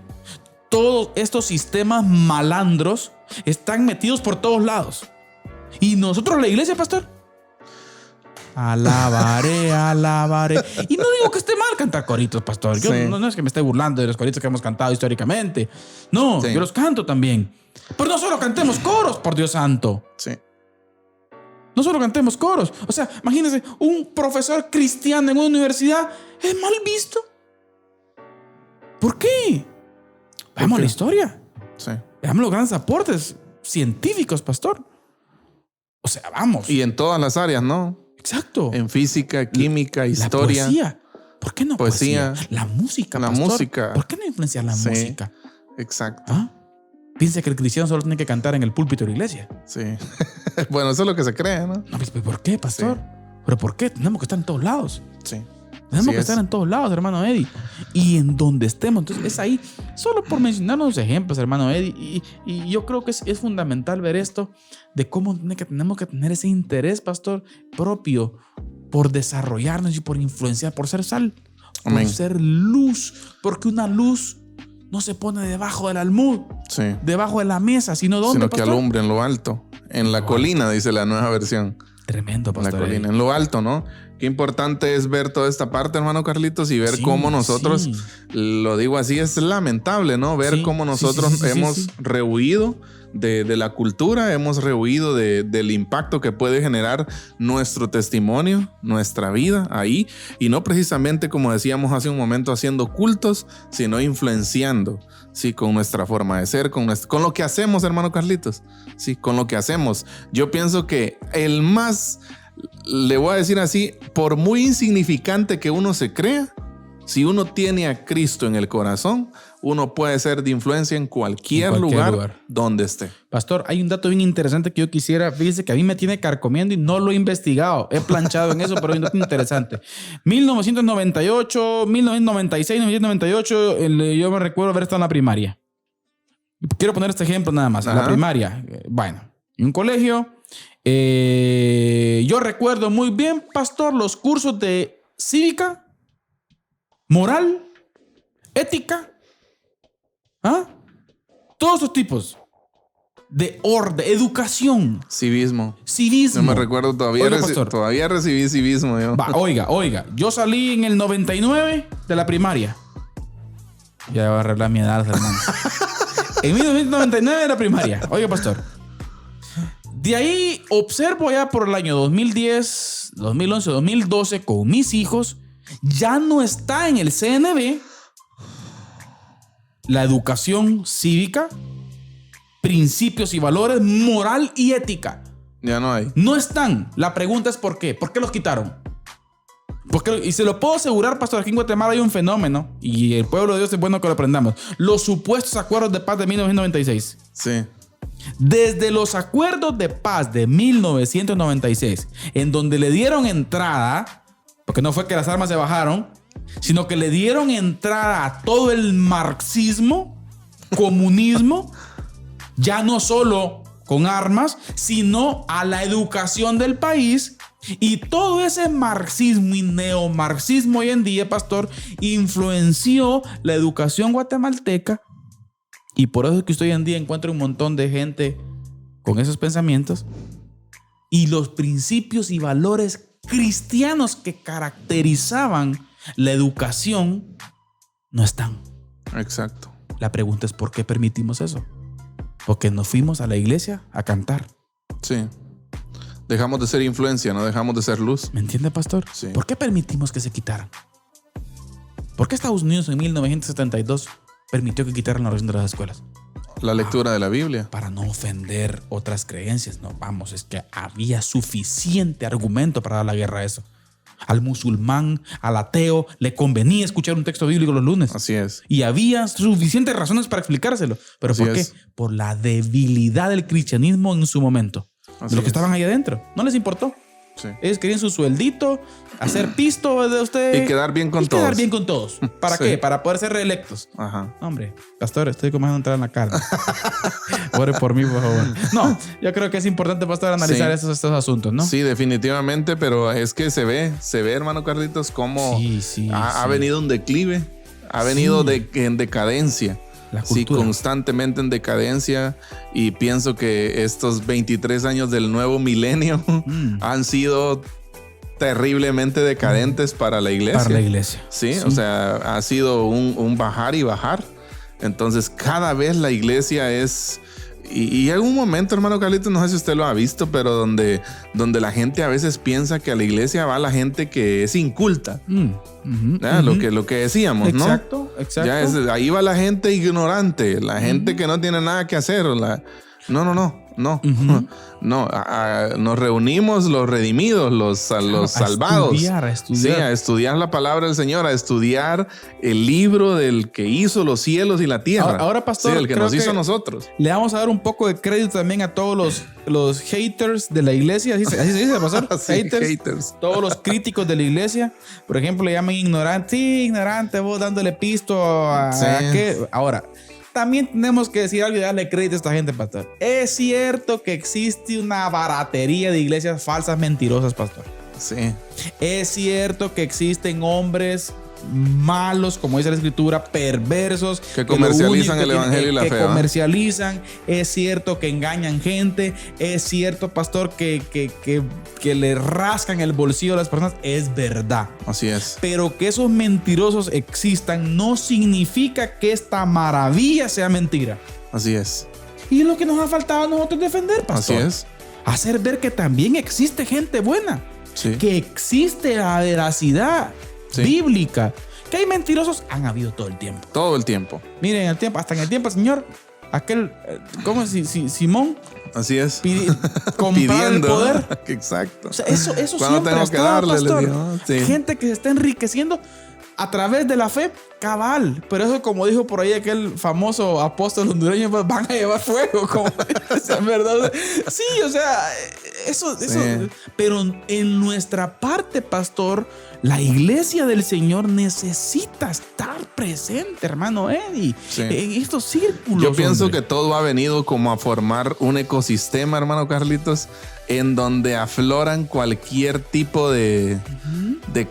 Todos estos sistemas malandros están metidos por todos lados. Y nosotros, la iglesia, pastor, alabaré. Y no digo que esté mal cantar coritos, pastor. Yo no es que me esté burlando de los coritos que hemos cantado históricamente. No, yo los canto también. Pero no solo cantemos coros, por Dios santo. Sí. No solo cantemos coros. O sea, imagínense, un profesor cristiano en una universidad es mal visto. ¿Por qué? Veamos la historia. Sí. Veamos los grandes aportes científicos, pastor. O sea, vamos. Y en todas las áreas, ¿no? Exacto. En física, química, historia. La poesía. ¿Por qué no poesía? La música, La pastor. música. ¿Por qué no influenciar la música? Exacto. ¿Ah? Piensa que el cristiano solo tiene que cantar en el púlpito de la iglesia. Sí. Bueno, eso es lo que se cree, ¿no? No, pues, ¿por qué, pastor? Sí. ¿Pero por qué? Tenemos que estar en todos lados. Sí. Tenemos que estar en todos lados, hermano Eddie. Y en donde estemos. Entonces es ahí, solo por mencionar unos ejemplos, hermano Eddie. Y yo creo que es fundamental ver esto de cómo tenemos que tener ese interés, pastor, propio por desarrollarnos y por influenciar, por ser sal, Amén. por ser luz. Porque una luz no se pone debajo del almud, debajo de la mesa, sino ¿dónde, sino pastor? que alumbra en lo alto, en la colina, dice la nueva versión. Tremendo, pastor. En la colina, en lo alto, ¿no? Qué importante es ver toda esta parte, hermano Carlitos, y ver cómo nosotros, lo digo así, es lamentable, ¿no? Ver cómo nosotros hemos rehuido de la cultura, hemos rehuido del impacto que puede generar nuestro testimonio, nuestra vida ahí, y no precisamente, como decíamos hace un momento, haciendo cultos, sino influenciando, sí, con nuestra forma de ser, con lo que hacemos, hermano Carlitos, sí, con lo que hacemos. Yo pienso que el más, le voy a decir así, por muy insignificante que uno se crea, si uno tiene a Cristo en el corazón, uno puede ser de influencia en cualquier lugar donde esté. Pastor, hay un dato bien interesante que yo quisiera, fíjese que a mí me tiene carcomiendo y no lo he investigado. He planchado en eso, pero hay un dato interesante. 1998, 1996, 1998, yo me recuerdo haber estado en la primaria. Quiero poner este ejemplo nada más. La primaria, bueno, en un colegio, yo recuerdo muy bien, pastor, los cursos de cívica, moral, ética, todos esos tipos de educación. Civismo. Civismo. No me recuerdo, todavía recibí civismo. Yo. Oiga, yo salí en el 99 de la primaria. Ya voy a arreglar mi edad, hermano. En 1999 de la primaria. Oiga, pastor. De ahí observo ya por el año 2010, 2011, 2012 con mis hijos. Ya no está en el CNB la educación cívica, principios y valores, moral y ética. Ya no hay. No están. La pregunta es ¿por qué? ¿Por qué los quitaron? Y se lo puedo asegurar, pastor, aquí en Guatemala hay un fenómeno y el pueblo de Dios es bueno que lo aprendamos. Los supuestos acuerdos de paz de 1996. Sí. Desde los acuerdos de paz de 1996, en donde le dieron entrada, porque no fue que las armas se bajaron, sino que le dieron entrada a todo el marxismo, comunismo, ya no solo con armas, sino a la educación del país. Y todo ese marxismo y neomarxismo hoy en día, pastor, influenció la educación guatemalteca. Y por eso es que usted hoy en día encuentra un montón de gente con esos pensamientos. Y los principios y valores cristianos que caracterizaban la educación no están. Exacto. La pregunta es ¿por qué permitimos eso? Porque nos fuimos a la iglesia a cantar. Sí. Dejamos de ser influencia, no dejamos de ser luz. ¿Me entiende, pastor? Sí. ¿Por qué permitimos que se quitaran? ¿Por qué Estados Unidos en 1972 permitió que quitaran la oración de las escuelas? La lectura de la Biblia. Para no ofender otras creencias. No, vamos, es que había suficiente argumento para dar la guerra a eso. Al musulmán, al ateo, le convenía escuchar un texto bíblico los lunes. Así es. Y había suficientes razones para explicárselo. ¿Pero Así por qué? es. Por la debilidad del cristianismo en su momento. Así De los que es. estaban ahí adentro. No les importó. Sí. Ellos querían su sueldito, hacer pisto de usted. Y quedar bien con y quedar todos. bien con todos. ¿Para Sí. qué? Para poder ser reelectos. Ajá. Hombre, pastor, estoy comenzando a entrar en la carne. Ore por mí, por favor. No, yo creo que es importante, pastor, analizar Sí. estos asuntos, ¿no? Sí, definitivamente, pero es que se ve, hermano Carlitos, cómo Sí, ha venido un declive, ha venido en decadencia. La Sí, cultura. constantemente en decadencia, y pienso que estos 23 años del nuevo milenio han sido terriblemente decadentes para la iglesia. Para la iglesia. Sí, o sea, ha sido un bajar y bajar. Entonces, cada vez la iglesia es... Y hay un momento, hermano Carlitos, no sé si usted lo ha visto, pero donde la gente a veces piensa que a la iglesia va la gente que es inculta. Lo que decíamos, ¿no? Exacto. Ya ahí va la gente ignorante, la gente que no tiene nada que hacer. No. Nos reunimos los redimidos, los salvados. A estudiar. Sí, a estudiar la palabra del Señor, a estudiar el libro del que hizo los cielos y la tierra. Ahora, pastor, sí, el que creo nos hizo que a nosotros. Le vamos a dar un poco de crédito también a todos los haters de la iglesia. Así se dice, pastor. Sí, haters. Todos los críticos de la iglesia. Por ejemplo, le llaman ignorante. Sí, ignorante, vos dándole pisto a qué. Ahora, también tenemos que decir algo y darle crédito a esta gente, pastor. Es cierto que existe una baratería de iglesias falsas, mentirosas, pastor. Sí. Es cierto que existen hombres malos, como dice la escritura, perversos, Que comercializan el evangelio y la fe, ¿va? comercializan. Es cierto que engañan gente. Es cierto, pastor, que le rascan el bolsillo a las personas. Es verdad. Así es. Pero que esos mentirosos existan no significa que esta maravilla sea mentira. Así es. Y es lo que nos ha faltado a nosotros defender, pastor. Así es. Hacer ver que también existe gente buena. Sí. Que existe la veracidad bíblica. Que hay mentirosos, han habido todo el tiempo. Todo el tiempo. Miren, hasta en el tiempo, Señor, aquel, ¿cómo es? Simón Así es. comprar el poder. Exacto. O sea, eso ¿Cuándo siempre tengo ha que estado, darle? pastor. Le digo, sí. Gente que se está enriqueciendo a través de la fe cabal. Pero eso, como dijo por ahí aquel famoso apóstol hondureño, pues van a llevar fuego. Como, es verdad. Sí, o sea, eso. Sí. Pero en nuestra parte, pastor, la iglesia del Señor necesita estar presente, hermano Eddie, Sí. en estos círculos. Yo pienso hombre. que todo ha venido como a formar un ecosistema, hermano Carlitos, en donde afloran cualquier tipo de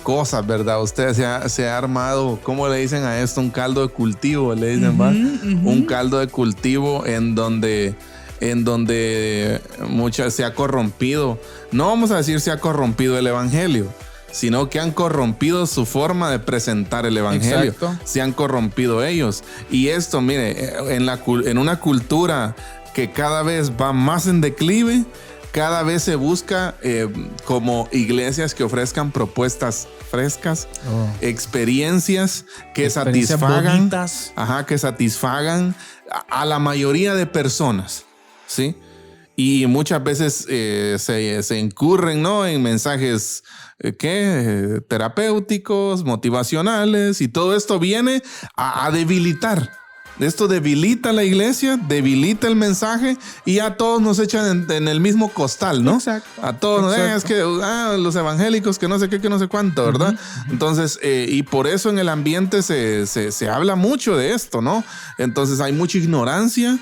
cosas, ¿verdad? Usted se ha armado, ¿cómo le dicen a esto? Un caldo de cultivo, le dicen, ¿va? Un caldo de cultivo en donde muchas se ha corrompido. No vamos a decir se ha corrompido el evangelio, sino que han corrompido su forma de presentar el evangelio. Exacto. Se han corrompido ellos. Y esto, mire, en una cultura que cada vez va más en declive, cada vez se busca como iglesias que ofrezcan propuestas frescas, experiencias que Experiencias satisfagan, bonitas. que satisfagan a la mayoría de personas, ¿sí? Y muchas veces se incurren, ¿no?, en mensajes terapéuticos, motivacionales, y todo esto viene a debilitar. Esto debilita la iglesia, debilita el mensaje, y ya todos nos echan en el mismo costal, ¿no? Exacto. A todos, Exacto. es que los evangélicos, que no sé qué, que no sé cuánto, ¿verdad? Entonces, y por eso en el ambiente se habla mucho de esto, ¿no? Entonces hay mucha ignorancia.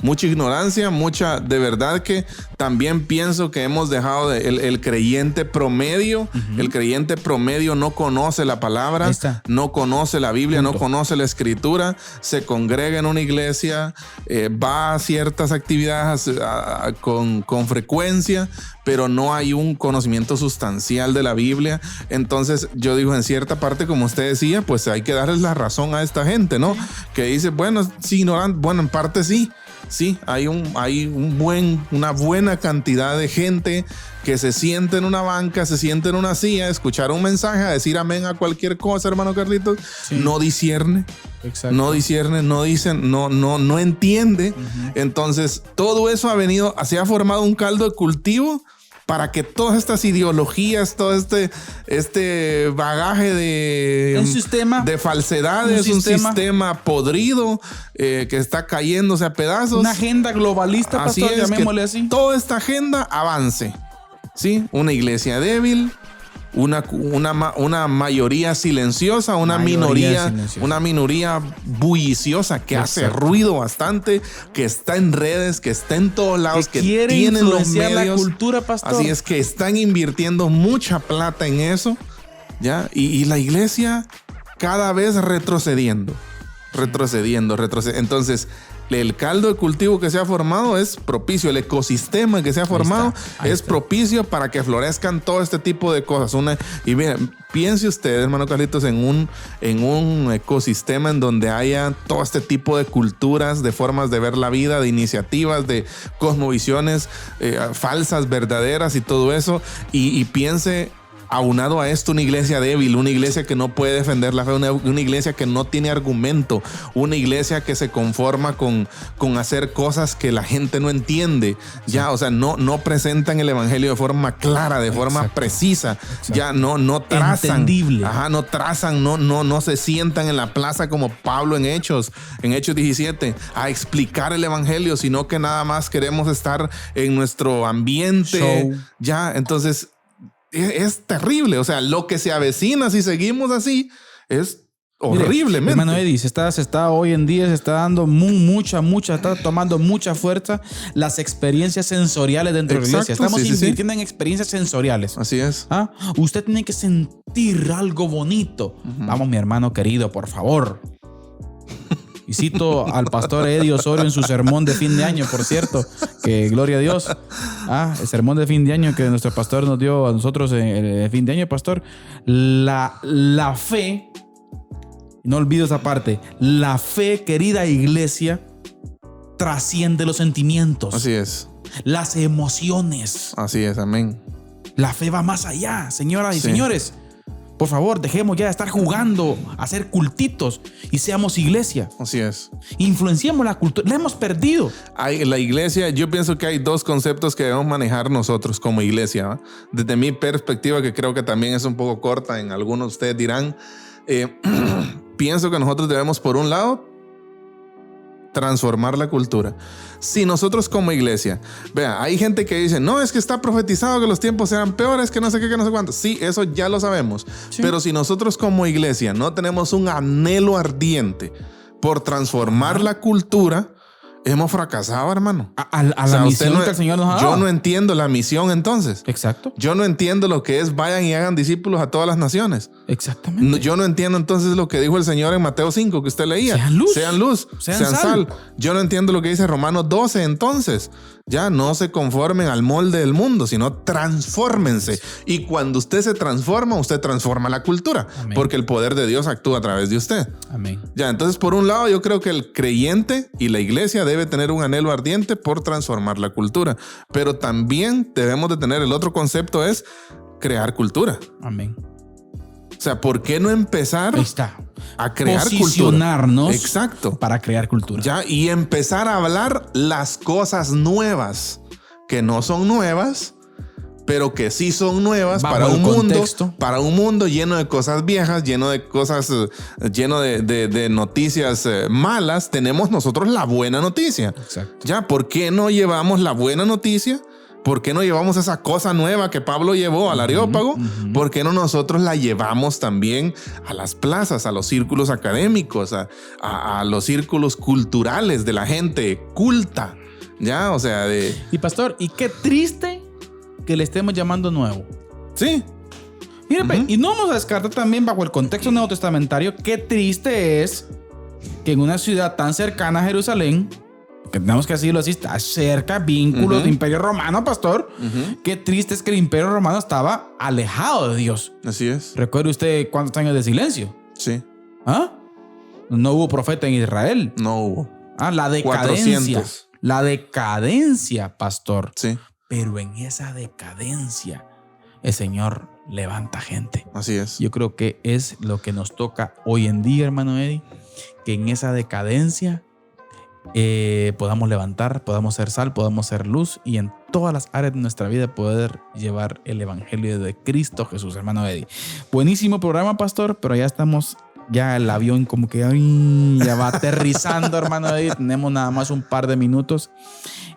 mucha ignorancia, de verdad que también pienso que hemos dejado el creyente promedio. El creyente promedio no conoce la palabra, no conoce la Biblia, no conoce la escritura, se congrega en una iglesia, va a ciertas actividades con frecuencia, pero no hay un conocimiento sustancial de la Biblia. Entonces yo digo, en cierta parte, como usted decía, pues hay que darles la razón a esta gente, ¿no? Que dice, bueno, sí, ignorante, bueno, en parte sí. Sí, hay una buena cantidad de gente que se siente en una banca, se siente en una silla, a escuchar un mensaje, a decir amén a cualquier cosa, hermano Carlitos. Sí. No discierne. Exacto. No discierne, no dicen, no entiende. Entonces, todo eso se ha formado un caldo de cultivo para que todas estas ideologías, todo este bagaje de falsedades, un sistema podrido que está cayéndose a pedazos. Una agenda globalista, pastor, llamémosle así. Toda esta agenda avance. ¿Sí? Una iglesia débil, una mayoría silenciosa, una minoría bulliciosa que hace ruido bastante, que está en redes, que está en todos lados, que tienen los medios, la cultura, pastor. Así es, que están invirtiendo mucha plata en eso, ¿ya? Y la iglesia cada vez retrocediendo. Entonces, el caldo de cultivo que se ha formado es propicio, el ecosistema que se ha formado es propicio para que florezcan todo este tipo de cosas. Y miren, piense usted, hermano Carlitos, en un ecosistema en donde haya todo este tipo de culturas, de formas de ver la vida, de iniciativas, de cosmovisiones falsas, verdaderas y todo eso. Y piense, aunado a esto, una iglesia débil, una iglesia que no puede defender la fe, una iglesia que no tiene argumento, una iglesia que se conforma con hacer cosas que la gente no entiende. Sí. Ya, o sea, no presentan el evangelio de forma clara, de forma precisa. Exacto. Ya no trazan. Entendible. No trazan, no se sientan en la plaza como Pablo en Hechos 17, a explicar el evangelio, sino que nada más queremos estar en nuestro ambiente. Show. Ya, entonces es terrible. O sea, lo que se avecina si seguimos así es horriblemente. Mire, hermano Eddie, hoy en día se está dando está tomando mucha fuerza las experiencias sensoriales dentro de la iglesia. Estamos invirtiendo en experiencias sensoriales. Así es. Usted tiene que sentir algo bonito. Vamos, mi hermano querido, por favor. Y cito al pastor Eddie Osorio en su sermón de fin de año, por cierto, que gloria a Dios. El sermón de fin de año que nuestro pastor nos dio a nosotros en el fin de año, pastor. La fe, no olvido esa parte, la fe, querida iglesia, trasciende los sentimientos. Así es. Las emociones. Así es, amén. La fe va más allá, señoras y señores. Por favor, dejemos ya de estar jugando a hacer cultitos y seamos iglesia. Así es. Influenciemos la cultura. La hemos perdido. La iglesia, yo pienso que hay dos conceptos que debemos manejar nosotros como iglesia, ¿va? Desde mi perspectiva, que creo que también es un poco corta, en algunos de ustedes dirán, pienso que nosotros debemos, por un lado, transformar la cultura. Si nosotros como iglesia, vea, hay gente que dice, no, es que está profetizado que los tiempos serán peores, que no sé qué, que no sé cuánto. Sí, eso ya lo sabemos. Sí. Pero si nosotros como iglesia no tenemos un anhelo ardiente por transformar la cultura, hemos fracasado, hermano. La misión que el Señor nos ha dado. Yo no entiendo la misión entonces. Exacto. Yo no entiendo lo que es vayan y hagan discípulos a todas las naciones. Exactamente. Yo no entiendo entonces lo que dijo el Señor en Mateo 5 que usted leía. Sean luz, sean sal. Yo no entiendo lo que dice Romanos 12 entonces. Ya no se conformen al molde del mundo, sino transfórmense. Y cuando usted se transforma, usted transforma la cultura. Amén. Porque el poder de Dios actúa a través de usted. Amén. Ya, entonces por un lado yo creo que el creyente y la iglesia debe tener un anhelo ardiente por transformar la cultura. Pero también debemos de tener el otro concepto, es crear cultura. Amén. O sea, ¿por qué no empezar a crear posicionarnos cultura? Exacto. Para crear cultura. Ya, y empezar a hablar las cosas nuevas, que no son nuevas, pero que sí son nuevas para un mundo lleno de cosas viejas, lleno de cosas, lleno de noticias malas. Tenemos nosotros la buena noticia. Exacto. Ya, ¿por qué no llevamos la buena noticia ¿Por qué no llevamos esa cosa nueva que Pablo llevó al Areópago? ¿Por qué no nosotros la llevamos también a las plazas, a los círculos académicos, a los círculos culturales de la gente culta? Ya, o sea, Y pastor, y qué triste que le estemos llamando nuevo. Sí. Mire, y no vamos a descartar también bajo el contexto neotestamentario, qué triste es que en una ciudad tan cercana a Jerusalén, que tenemos que decirlo así, está cerca, vínculos del Imperio Romano, pastor. Qué triste es que el Imperio Romano estaba alejado de Dios. Así es. ¿Recuerde usted cuántos años de silencio? Sí. ¿Ah? No hubo profeta en Israel. No hubo. La decadencia. 400. La decadencia, pastor. Sí. Pero en esa decadencia, el Señor levanta gente. Así es. Yo creo que es lo que nos toca hoy en día, hermano Eddie, que en esa decadencia podamos levantar, podamos ser sal, podamos ser luz y en todas las áreas de nuestra vida poder llevar el evangelio de Cristo Jesús, hermano Eddie. Buenísimo programa, pastor, pero ya estamos, ya el avión como que ya va aterrizando, hermano Eddie. Tenemos nada más un par de minutos.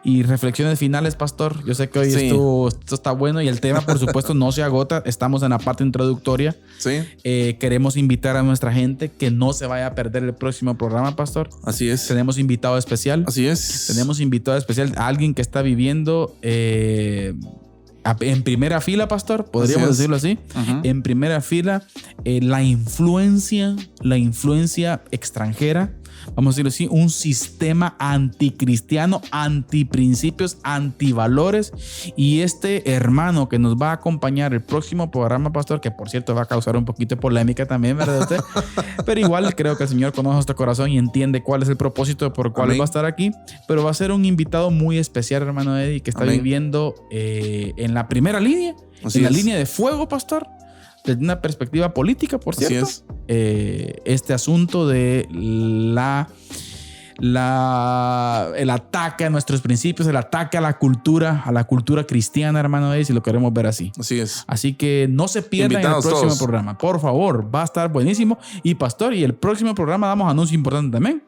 Y reflexiones finales, pastor. Yo sé que hoy esto está bueno y el tema, por supuesto, no se agota. Estamos en la parte introductoria. Sí. Queremos invitar a nuestra gente que no se vaya a perder el próximo programa, pastor. Así es. Tenemos invitado especial. Así es. Tenemos invitado especial a alguien que está viviendo en primera fila, pastor. Podríamos decirlo así. En primera fila, la influencia extranjera. Vamos a decirlo así, un sistema anticristiano, antiprincipios, antivalores. Y este hermano que nos va a acompañar el próximo programa, pastor, que por cierto va a causar un poquito de polémica también, ¿verdad usted? Pero igual creo que el Señor conoce nuestro corazón y entiende cuál es el propósito por el cual va a estar aquí. Pero va a ser un invitado muy especial, hermano Eddie, que está viviendo en la primera línea, la línea de fuego, pastor. Desde una perspectiva política, por cierto. Así es. Este asunto de el ataque a nuestros principios, el ataque a la cultura cristiana, hermano Eddie, si lo queremos ver así. Así es. Así que no se pierdan el próximo programa. Por favor, va a estar buenísimo. Y pastor, y el próximo programa damos anuncio importante también.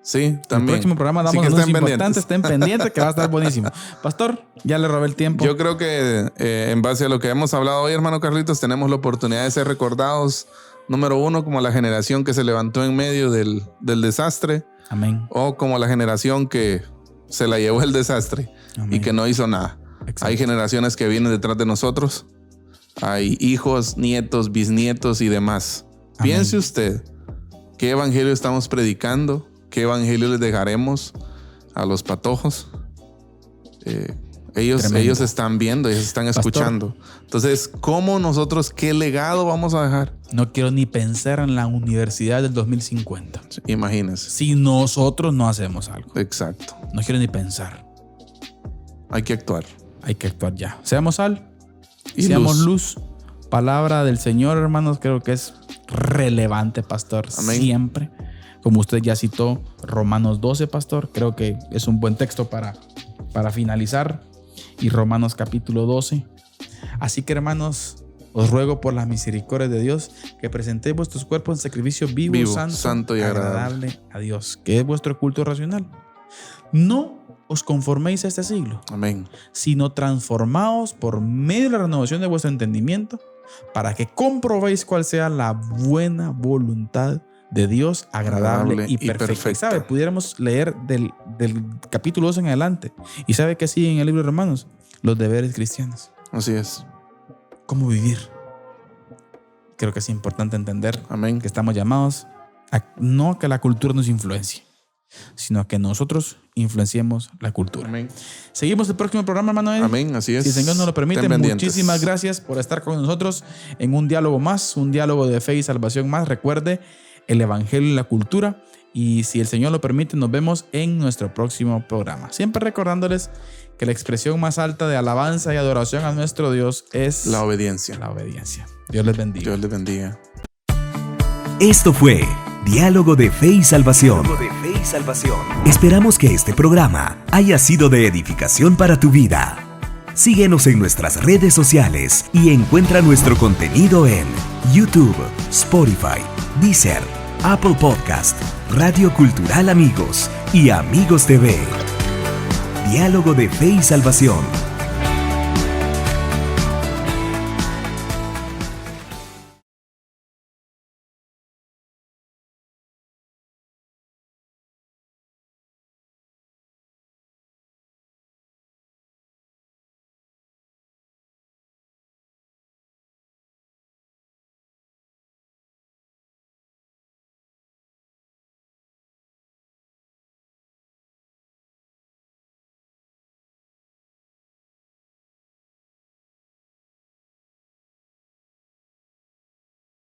Sí, también. El próximo programa damos anuncios importantes. Estén pendientes que va a estar buenísimo. Pastor, ya le robé el tiempo. Yo creo que en base a lo que hemos hablado hoy, hermano Carlitos, tenemos la oportunidad de ser recordados, número uno, como la generación que se levantó en medio del desastre. Amén. O como la generación que se la llevó el desastre. Amén. Y que no hizo nada. Exacto. Hay generaciones que vienen detrás de nosotros. Hay hijos, nietos, bisnietos y demás. Amén. Piense usted, ¿qué evangelio estamos predicando? ¿Qué evangelio les dejaremos a los patojos? Ellos están viendo, ellos están escuchando. Pastor, entonces, ¿cómo nosotros, qué legado vamos a dejar? No quiero ni pensar en la universidad del 2050. Imagínense. Si nosotros no hacemos algo. Exacto. No quiero ni pensar. Hay que actuar. Hay que actuar ya. Seamos sal y seamos luz. Palabra del Señor, hermanos, creo que es relevante, pastor. Amén. Siempre. Como usted ya citó, Romanos 12, pastor. Creo que es un buen texto para finalizar. Y Romanos capítulo 12. Así que, hermanos, os ruego por las misericordias de Dios que presentéis vuestros cuerpos en sacrificio vivo, santo y agradable a Dios, que es vuestro culto racional. No os conforméis a este siglo. Amén. Sino transformaos por medio de la renovación de vuestro entendimiento para que comprobéis cuál sea la buena voluntad de Dios, agradable y perfecta. ¿Sabe? Pudiéramos leer del capítulo 2 en adelante. ¿Y sabe qué sigue en el libro de Romanos? Los deberes cristianos. Así es. ¿Cómo vivir? Creo que es importante entender Amén. Que estamos llamados no a que la cultura nos influencie, sino a que nosotros influenciemos la cultura. Amén. Seguimos el próximo programa, hermano Eddie. Amén, así es. Si el Señor nos lo permite, muchísimas gracias por estar con nosotros en un diálogo más, un diálogo de fe y salvación más. Recuerde, el evangelio y la cultura. Y si el Señor lo permite, nos vemos en nuestro próximo programa. Siempre recordándoles que la expresión más alta de alabanza y adoración a nuestro Dios es la obediencia. La obediencia. Dios les bendiga. Dios les bendiga. Esto fue Diálogo de Fe y Salvación. Esperamos que este programa haya sido de edificación para tu vida. Síguenos en nuestras redes sociales y encuentra nuestro contenido en YouTube, Spotify, Deezer, Apple Podcast, Radio Cultural Amigos y Amigos TV. Diálogo de Fe y Salvación.